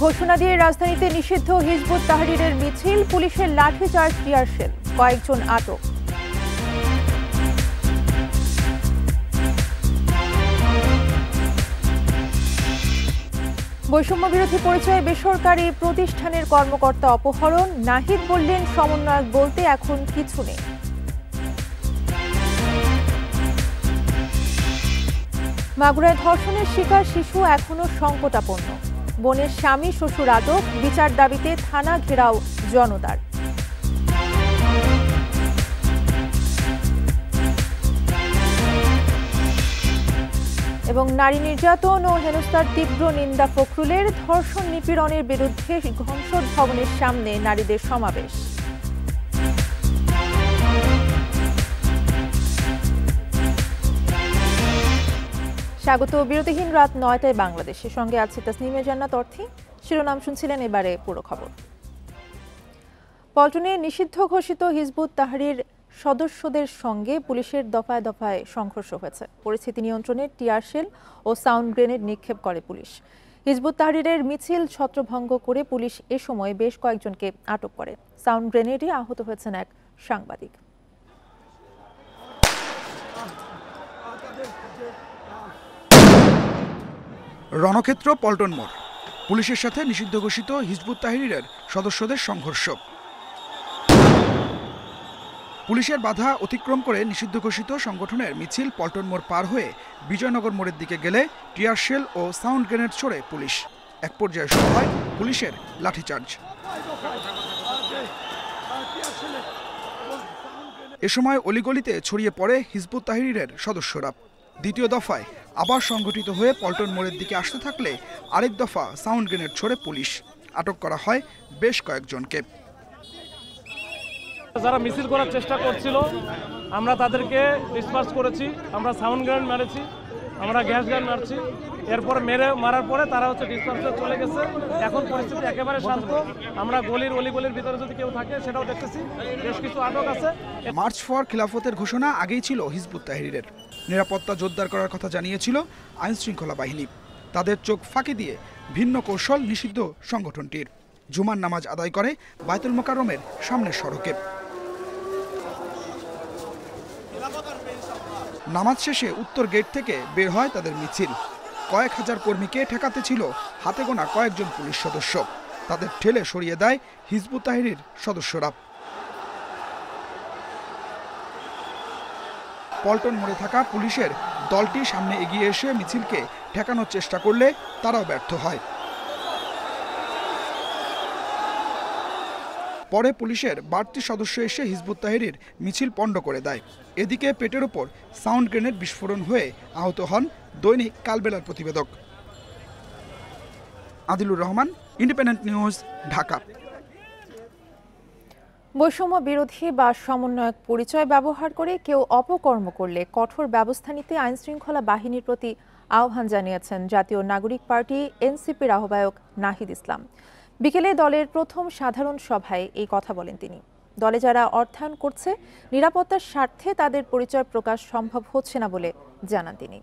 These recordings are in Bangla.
ঘোষণা দিয়ে রাজধানীতে নিষিদ্ধ হিজবুত তাহরিরের মিছিল, পুলিশের লাঠিচার্জ, টিয়ার শেল, কয়েকজন আটক। বৈষম্য বিরোধী পরিচয়ে বেসরকারি প্রতিষ্ঠানের কর্মকর্তা অপহরণ, নাহিদ বললেন সমন্বয়ক বলতে এখন কিছু নেই। মাগুরায় ধর্ষণের শিকার শিশু এখনো সংকটাপন্ন, বোনের স্বামী শ্বশুর আটক, বিচার দাবিতে থানা ঘেরাও জনতার। এবং নারী নির্যাতন ও হেনস্থার তীব্র নিন্দা ফখরুলের, ধর্ষণ নিপীড়নের বিরুদ্ধে সংসদ ভবনের সামনে নারীদের সমাবেশ। স্বাগত বিরতিহীন রাত ৯টায় বাংলাদেশের সঙ্গে আছে তাসনিমে জান্নাত অর্থী। শিরোনাম শুনছিলেন, এবারে পুরো খবর। পল্টনে নিষিদ্ধ ঘোষিত হিজবুত তাহরির সদস্যদের সঙ্গে পুলিশের দফায় দফায় সংঘর্ষ হয়েছে। পরিস্থিতি নিয়ন্ত্রণে টিয়ার শেল ও সাউন্ড গ্রেনেড নিক্ষেপ করে পুলিশ। হিজবুত তাহরিরের মিছিল ছত্রভঙ্গ করে পুলিশ এ সময় বেশ কয়েকজনকে আটক করে। সাউন্ড গ্রেনেডে আহত হয়েছেন এক সাংবাদিক। রণক্ষেত্র পল্টন মোড়, পুলিশের সাথে নিষিদ্ধ ঘোষিত হিজবুত তাহরিরের সদস্যদের সংঘর্ষ। পুলিশের বাধা অতিক্রম করে নিষিদ্ধ ঘোষিত সংগঠনের মিছিল পল্টন মোড় পার হয়ে বিজয়নগর মোড়ের দিকে গেলে টিয়ার শেল ও সাউন্ড গ্রেনেড ছোড়ে পুলিশ। এক পর্যায়ে শুরু হয় পুলিশের লাঠিচার্জ। এ সময় অলিগলিতে ছড়িয়ে পড়ে হিজবুত তাহরিরের সদস্যরা। দ্বিতীয় দফায় আবার সংগঠিত হয়ে পল্টন মোড়ের দিকে আসতে থাকলে আরেক দফা সাউন্ড গ্রেনেড ছোড়ে পুলিশ। আটক করা হয় বেশ কয়েকজনকে। যারা মিছিল করার চেষ্টা করছিল আমরা তাদেরকে ডিসপার্স করেছি, আমরা সাউন্ড গ্রেনেড মেরেছি, আমরা গ্যাস গান মারছি। এরপরে মারার পরে তারা ডিসপার্সে চলে গেছে। এখন পরিস্থিতি একেবারে শান্ত। আমরা অলিগলির ভিতরে যদি কেউ থাকে সেটাও দেখতেছি, বেশ কিছু আটক আছে। মার্চ ফর খিলাফতের ঘোষণা আগেই ছিল হিজবুত তাহরিরের। নিরাপত্তা জোরদার করার কথা জানিয়েছিল আইন শৃঙ্খলা বাহিনী। তাদের চোখ ফাঁকি দিয়ে ভিন্ন কৌশল নিষিদ্ধ সংগঠনটির। জুমার নামাজ আদায় করে বায়তুল মোকাররমের সামনের সড়কে। নামাজ শেষে উত্তর গেট থেকে বের হয় তাদের মিছিল। কয়েক হাজার কর্মীকে ঠেকাতে ছিল হাতে গোনা কয়েকজন পুলিশ সদস্য। তাদের ঠেলে সরিয়ে দেয় হিজবুত তাহরির সদস্যরা। পল্টন মোড়ে থাকা পুলিশের দলটি সামনে এগিয়ে এসে মিছিলকে ঠেকানোর চেষ্টা করলে তারাও ব্যর্থ হয়। পরে পুলিশের বাড়তি সদস্য এসে হিজবুত তাহরির মিছিল পণ্ড করে দেয়। এদিকে পেটের ওপর সাউন্ড গ্রেনেড বিস্ফোরণ হয়ে আহত হন দৈনিক কালবেলার প্রতিবেদক। Adilur Rahman, independent news, Dhaka. বৈষম্য বিরোধী বা সমন্বয়ক পরিচয় ব্যবহার করে কেউ অপকর্ম করলে কঠোর ব্যবস্থা নিতে আইন শৃঙ্খলা বাহিনীর প্রতি আহ্বান জানিয়েছেন জাতীয় নাগরিক পার্টি এনসিপির আহ্বায়ক নাহিদ ইসলাম। বিকেলে দলের প্রথম সাধারণ সভায় এই কথা বলেন তিনি। দলে যারা অর্থায়ন করছে, নিরাপত্তার স্বার্থে তাদের পরিচয় প্রকাশ সম্ভব হচ্ছে না বলে জানান তিনি।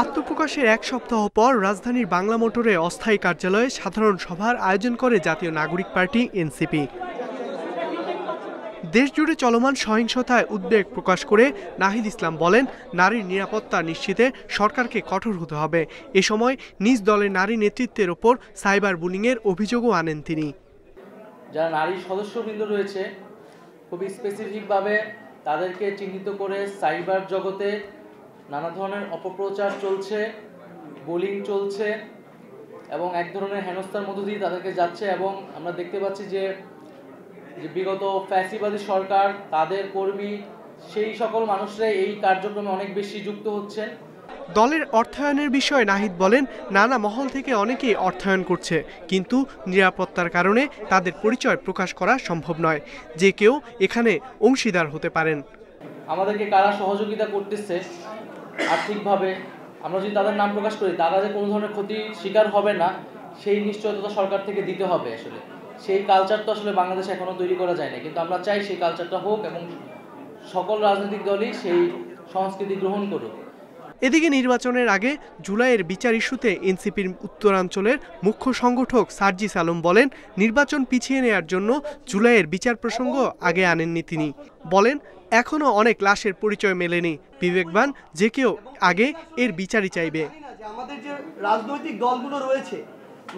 আত্মপ্রকাশের এক সপ্তাহ পর রাজধানীর বাংলা মোটরে অস্থায়ী কার্যালয়ে সাধারণ সভার আয়োজন করে জাতীয় নাগরিক পার্টি এনসিপি। দেশজুড়ে চলমান সহিংসতায় উদ্বেগ প্রকাশ করে নাহিদ ইসলাম বলেন, নারীর নিরাপত্তা নিশ্চিতে সরকারকে কঠোর হতে হবে। এ সময় নিজ দলের নারী নেতৃত্বের ওপর সাইবার বুলিংয়ের অভিযোগও আনেন তিনি। যারা নারী সদস্যবৃন্দ রয়েছে, খুবই স্পেসিফিকভাবে তাদেরকে চিহ্নিত করে সাইবার জগতে নানা ধরনের অপপ্রচার চলছে, বুলিং চলছে এবং এক ধরনের হেনস্থার মধ্য দিয়ে তাদেরকে যাচ্ছে। এবং আমরা দেখতে পাচ্ছি যে বিগত ফ্যাসিবাদী সরকার, তাদের কর্মী, সেই সকল মানুষরা এই কার্যক্রমে অনেক বেশি যুক্ত হচ্ছেন। দলের অর্থায়নের বিষয়ে নাহিদ বলেন, নানা মহল থেকে অনেকেই অর্থায়ন করছে, কিন্তু নিরাপত্তার কারণে তাদের পরিচয় প্রকাশ করা সম্ভব নয়। যে কেউ এখানে অংশীদার হতে পারেন। আমাদেরকে কারা সহযোগিতা করতেছে আর্থিকভাবে, আমরা যদি তাদের নাম প্রকাশ করি, তারা যে কোনো ধরনের ক্ষতির শিকার হবে না, সেই নিশ্চয়তা সরকার থেকে দিতে হবে। আসলে সেই কালচার তো আসলে বাংলাদেশে এখনো তৈরি করা যায় না, কিন্তু আমরা চাই সেই কালচারটা হোক এবং সকল রাজনৈতিক দলই সেই সংস্কৃতি গ্রহণ করুক। এদিকে নির্বাচনের আগে জুলাইয়ের বিচার ইস্যুতে এনসিপির উত্তরাঞ্চলের মুখ্য সংগঠক সার্জিস আলম বলেন, নির্বাচন পিছিয়ে নেয়ার জন্য জুলাইয়ের বিচার প্রসঙ্গ আগে আনেননি তিনি। বলেন, এখনো অনেক লাশের পরিচয় মেলেনি, বিবেকবান যে কেউ আগে এর বিচারই চাইবে। আমাদের যে রাজনৈতিক দলগুলো রয়েছে,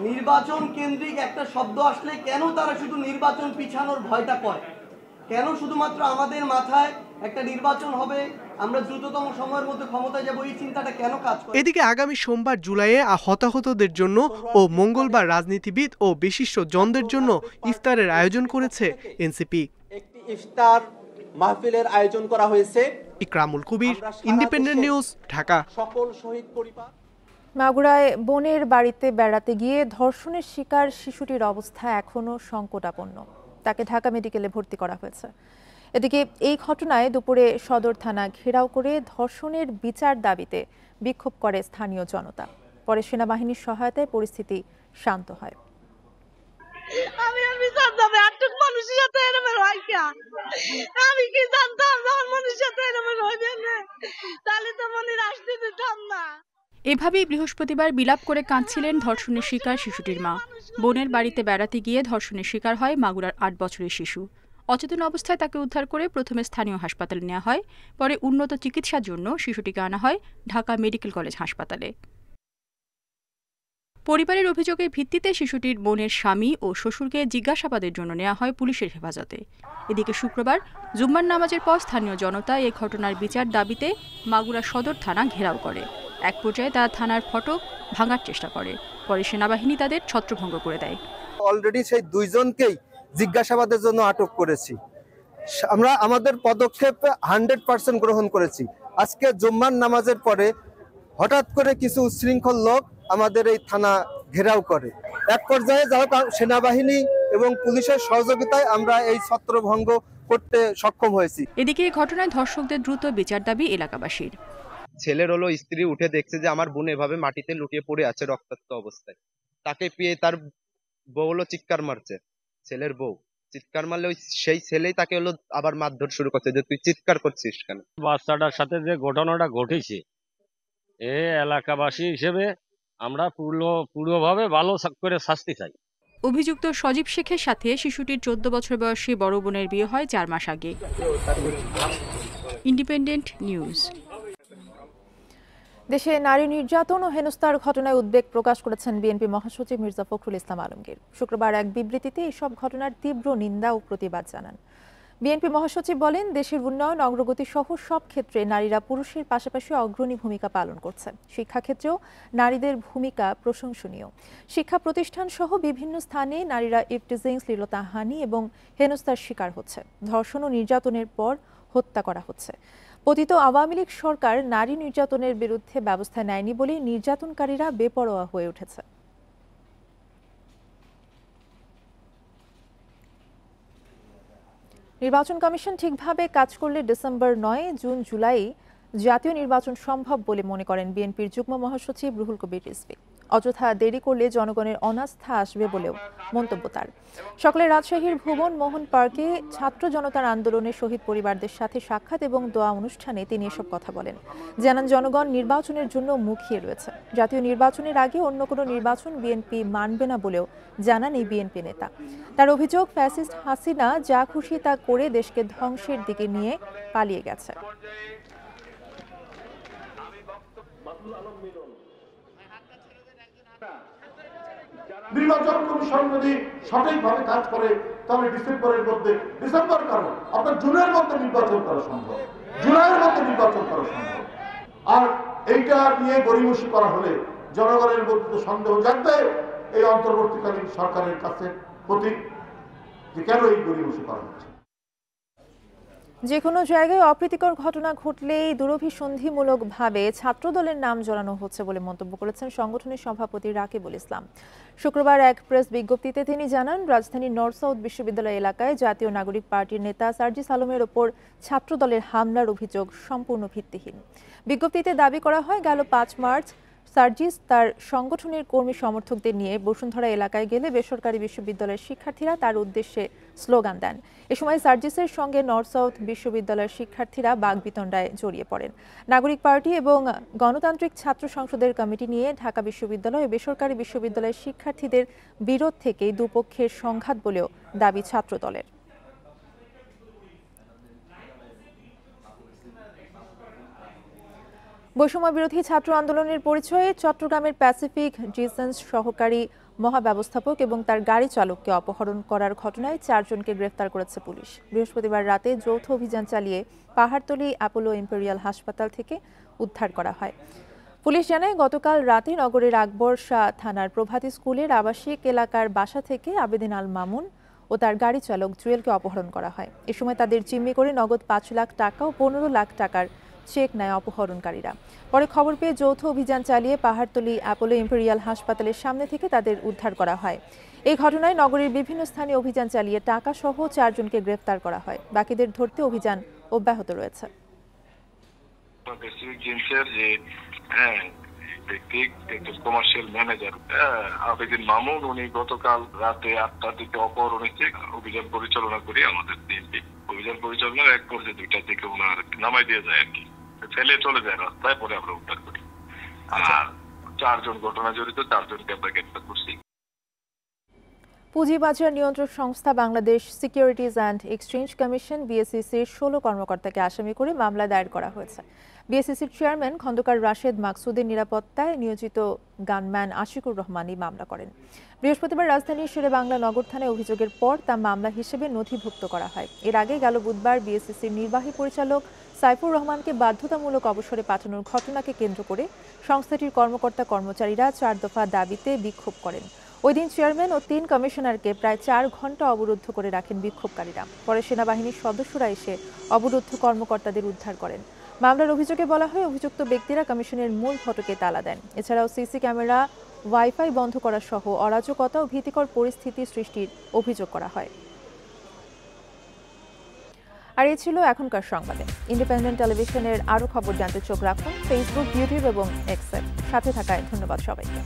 নির্বাচন কেন্দ্রিক একটা শব্দ আসলে কেন তারা শুধু নির্বাচন পিছানোর ভয়টা করে? কেন শুধুমাত্র আমাদের মাথায় একটা নির্বাচন হবে, আমরা দ্রুততম সময়ের মধ্যে ক্ষমতায় যাব, এই চিন্তাটা কেন কাজ করে? এদিকে আগামী সোমবার জুলাইয়ে হতাহতদের জন্য ও মঙ্গলবার রাজনীতিবিদ ও বিশিষ্ট জনদের জন্য ইফতারের আয়োজন করেছে এনসিপি। একটি ইফতার মাহফিলের আয়োজন করা হয়েছে। ইকরামুল কবির, ইন্ডিপেন্ডেন্ট নিউজ, ঢাকা। সকল শহীদ পরিবার। মাগুরায় বোনের বাড়িতে বেড়াতে গিয়ে ধর্ষণের শিকার শিশুটির অবস্থা এখনও সংকটাপন্ন। তাকে ঢাকা মেডিকেলে ভর্তি করা হয়েছে। এদিকে এই ঘটনায় দুপুরে সদর থানা ঘেরাও করে ধর্ষণের বিচার দাবিতে বিক্ষোভ করে স্থানীয় জনতা। পরে সেনাবাহিনীর সহায়তায় পরিস্থিতি শান্ত হয়। আমি কি জানতাম মানুষের সাথে এরকম হইবে না? তাহলে তো মনে আসতে দিতাম না। এভাবেই বৃহস্পতিবার বিলাপ করে কাঁদছিলেন ধর্ষণের শিকার শিশুটির মা। বোনের বাড়িতে বেড়াতে গিয়ে ধর্ষণের শিকার হয় মাগুরার 8 বছরের শিশু। অচেতন অবস্থায় তাকে উদ্ধার করে প্রথমে স্থানীয় হাসপাতালে নেওয়া হয়, পরে উন্নত চিকিৎসার জন্য শিশুটিকে আনা হয় ঢাকা মেডিকেল কলেজ হাসপাতালে। পরিবারের অভিযোগের ভিত্তিতে শিশুটির বোনের স্বামী ও শ্বশুরকে জিজ্ঞাসাবাদের জন্য নেওয়া হয় পুলিশের হেফাজতে। এদিকে শুক্রবার জুম্মার নামাজের পর স্থানীয় জনতা এই ঘটনার বিচার দাবিতে মাগুরা সদর থানা ঘেরাও করে। এক পর্যায়ে তারা থানার ফটক ভাঙার চেষ্টা করে, পরে সেনাবাহিনী তাদের ছত্রভঙ্গ করে দেয়। অলরেডি সেই দুইজনকেই জিজ্ঞাসাবাদের জন্য আটক করেছি। আমরা আমাদের পদক্ষেপ 100% গ্রহণ করেছি। আজকে জুম্মার নামাজের পরে হঠাৎ করে কিছু উচ্ছৃঙ্খল লোক আমাদের এই থানা ঘেরাও করে। এক পর্যায়ে যাই হোক সেনাবাহিনী এবং পুলিশের সহযোগিতায় আমরা এই ছত্রভঙ্গ করতে সক্ষম হয়েছি। এদিকে এই ঘটনায় ধর্ষকদের দ্রুত বিচার দাবি এলাকাবাসীর। ছেলের হলো স্ত্রী উঠে দেখছে যে আমার বোন এভাবে মাটিতে লুটিয়ে পড়ে আছে রক্তাক্ত অবস্থায়। তাকে পেয়ে তার বউ হলো চিৎকার মারছে, ছেলের বউ চিৎকার মারলে সেই ছেলেই তাকে হলো আবার মারধর শুরু করছে যে তুই চিৎকার করছিস কেন। বাচ্চাটার সাথে যে ঘটনাটা ঘটেছে, এ এলাকাবাসী হিসেবে আমরা পুরোভাবে ভালো করে শাস্তি চাই। অভিযুক্ত সজীব শেখের সাথে শিশুটির 14 বছর বয়সী বড় বোনের বিয়ে হয় 4 মাস আগে। Independent news. দেশে নারী নির্যাতন ও হেনস্থার ঘটনায় উদ্বেগ প্রকাশ করেছেন বিএনপি মহাসচিব মির্জা ফখরুল ইসলাম আলমগীর। শুক্রবার এক বিবৃতিতে এসব ঘটনার তীব্র নিন্দা ও প্রতিবাদ জানান। বিএনপি মহাসচিব বলেন, দেশের উন্নয়ন অগ্রগতি সহ সব ক্ষেত্রে নারীরা পুরুষের পাশাপাশি অগ্রণী ভূমিকা পালন করছে। শিক্ষাক্ষেত্রেও নারীদের ভূমিকা প্রশংসনীয়। শিক্ষা প্রতিষ্ঠান সহ বিভিন্ন স্থানে নারীরা ইফটিজিং, শ্লীলতাহানি এবং হেনস্থার শিকার হচ্ছে। ধর্ষণ ও নির্যাতনের পর হত্যা করা হচ্ছে। পতিত আওয়ামী লীগ সরকার নারী নির্যাতনের বিরুদ্ধে ব্যবস্থা নেয়নি বলে নির্যাতনকারীরা বেপরোয়া হয়ে উঠেছে। নির্বাচন কমিশন ঠিকভাবে কাজ করলে ডিসেম্বর 9, জুন, জুলাই জাতীয় নির্বাচন সম্ভব বলে মনে করেন বিএনপির যুগ্ম মহাসচিব রুহুল কবির রিজভী। অযথা দেরি করলে জনগণের অনাস্থা আসবে বলেও মন্তব্য তার। সকালে রাজশাহীর ভুবন মোহন পার্কে ছাত্র জনতার আন্দোলনের শহীদ পরিবারদের সাথে সাক্ষাৎ এবং দোয়া অনুষ্ঠানে তিনি এসব কথা বলেন। জানান, জনগণ নির্বাচনের জন্য মুখিয়ে রয়েছে। জাতীয় নির্বাচনের আগে অন্য কোনো নির্বাচন বিএনপি মানবে না বলেও জানান এই বিএনপি নেতা। তার অভিযোগ, ফ্যাসিস্ট হাসিনা যা খুশি তা করে দেশকে ধ্বংসের দিকে নিয়ে পালিয়ে গেছে। নির্বাচন কমিশন যদি সঠিকভাবে কাজ করে তাহলে ডিসেম্বরের মধ্যে, ডিসেম্বর কেন, আপনার জুনের মধ্যে নির্বাচন করা সম্ভব, জুলাইয়ের মধ্যে নির্বাচন করা সম্ভব। আর এইটা নিয়ে গড়িমসি করা হলে জনগণের মধ্যে সন্দেহ জাগবে এই অন্তর্বর্তীকালীন সরকারের কাছে প্রতি যে কেন এই গড়িমসি করা হচ্ছে। যে কোনো জায়গায় অপ্রীতিকর ঘটনা ঘটলেই দুরভিসন্ধিমূলকভাবে ছাত্রদলের নাম জড়ানো হচ্ছে বলে মন্তব্য করেছেন সংগঠনের সভাপতি রাকিবুল ইসলাম। শুক্রবার এক প্রেস বিজ্ঞপ্তিতে তিনি জানান, রাজধানীর নর্থ সাউথ বিশ্ববিদ্যালয় এলাকায় জাতীয় নাগরিক পার্টির নেতা সার্জিস আলমের ওপর ছাত্রদলের হামলার অভিযোগ সম্পূর্ণ ভিত্তিহীন। বিজ্ঞপ্তিতে দাবি করা হয়, গেল 5 মার্চ সার্জিস তার সংগঠনের কর্মী সমর্থকদের নিয়ে বসুন্ধরা এলাকায় গেলে বেসরকারি বিশ্ববিদ্যালয়ের শিক্ষার্থীরা তার উদ্দেশ্যে স্লোগান দেন। এ সময় সার্জিসের সঙ্গে নর্থ সাউথ বিশ্ববিদ্যালয়ের শিক্ষার্থীরা বাকবিতণ্ডায় জড়িয়ে পড়েন। নাগরিক পার্টি এবং গণতান্ত্রিক ছাত্র সংসদের কমিটি নিয়ে ঢাকা বিশ্ববিদ্যালয় ও বেসরকারি বিশ্ববিদ্যালয়ের শিক্ষার্থীদের বিরোধ থেকেই দুপক্ষের সংঘাত বলেও দাবি ছাত্রদলের। বৈষম্য বিরোধী ছাত্র আন্দোলনের পরিচয়ে চট্টগ্রামের প্যাসিফিক ডিসেন্স সহকারী মহাব্যবস্থাপক এবং তার গাড়ি চালককে অপহরণ করার ঘটনায় 4 জনকে গ্রেফতার করেছে পুলিশ। বৃহস্পতিবার রাতে যৌথ অভিযান চালিয়ে পাহাড়তলী অ্যাপোলো ইম্পেরিয়াল হাসপাতাল থেকে উদ্ধার করা হয়। পুলিশ জানায়, গতকাল রাতে নগরের আকবর শাহ থানার প্রভাতী স্কুলের আবাসিক এলাকার বাসা থেকে আবেদিন আল মামুন ও তার গাড়ি চালক জুয়েলকে অপহরণ করা হয়। এ সময় তাদের জিম্মি করে নগদ 5 লাখ টাকা ও 15 লাখ টাকার চেক নেয় অপহরণকারীরা। পরে খবর পেয়ে যৌথ অভিযান চালিয়ে পাহাড়তলী অ্যাপোলো ইম্পেরিয়াল হাসপাতালের সামনে থেকে তাদের উদ্ধার করা হয়। এই ঘটনায় নগরের বিভিন্ন স্থানে অভিযান চালিয়ে টাকা সহ 4 জনকে গ্রেফতার করা হয়। বাকিদের ধরতে অভিযান অব্যাহত রয়েছে। কমার্শিয়াল ম্যানেজার আবেদিন মামুন, উনি গতকাল রাতে 8টার দিকে অপহরণ হয়েছে। অভিযান পরিচালনা করি আমাদের টিমটি। অভিযান পরিচালনার এক পর্যায়ে 2টার দিকে ওনার নামাই দিয়ে যায় আর কি, ফেলে চলে যায় রাস্তায়, পরে আমরা উদ্ধার করি। আর 4 জন ঘটনা জড়িত, 4 জনকে আমরা গ্রেফতার করছি। পুঁজিবাজার নিয়ন্ত্রক সংস্থা Bangladesh securities and exchange commission বিএসইসির 16 কর্মকর্তাকে আসামি করে মামলা দায়ের করা হয়েছে। বিএসইসির চেয়ারম্যান খন্দকার রাশেদ মাকসুদের নিরাপত্তায় নিয়োজিত গানম্যান আশিকুর রহমানই মামলা করেন। বৃহস্পতিবার রাজধানীর শেরেবাংলা নগর থানায় অভিযোগের পর তা মামলা হিসেবে নথিভুক্ত করা হয়। এর আগে গেল বুধবার বিএসইসির নির্বাহী পরিচালক সাইফুর রহমানকে বাধ্যতামূলক অবসরে পাঠানোর ঘটনাকে কেন্দ্র করে সংস্থাটির কর্মকর্তা কর্মচারীরা 4 দফা দাবিতে বিক্ষোভ করেন। ওই দিন চেয়ারম্যান ও 3 কমিশনারকে প্রায় 4 ঘন্টা অবরুদ্ধ করে রাখেন বিক্ষোভকারীরা। পরে সেনাবাহিনীর সদস্যরা এসে অবরুদ্ধ কর্মকর্তাদের উদ্ধার করেন। মামলার অভিযোগে বলা হয়, অভিযুক্ত ব্যক্তিরা কমিশনের মূল ফটকে তালা দেন। এছাড়াও সিসি ক্যামেরা, ওয়াইফাই বন্ধ করা সহ অরাজকতা ও ভীতিকর পরিস্থিতি সৃষ্টির অভিযোগ করা হয়। আর এই ছিল এখনকার সংবাদে। ইন্ডিপেন্ডেন্ট টেলিভিশনের আরও খবর জানতে চোখ রাখুন ফেসবুক, ইউটিউব এবং এক্সে। সাথে থাকায় ধন্যবাদ সবাইকে।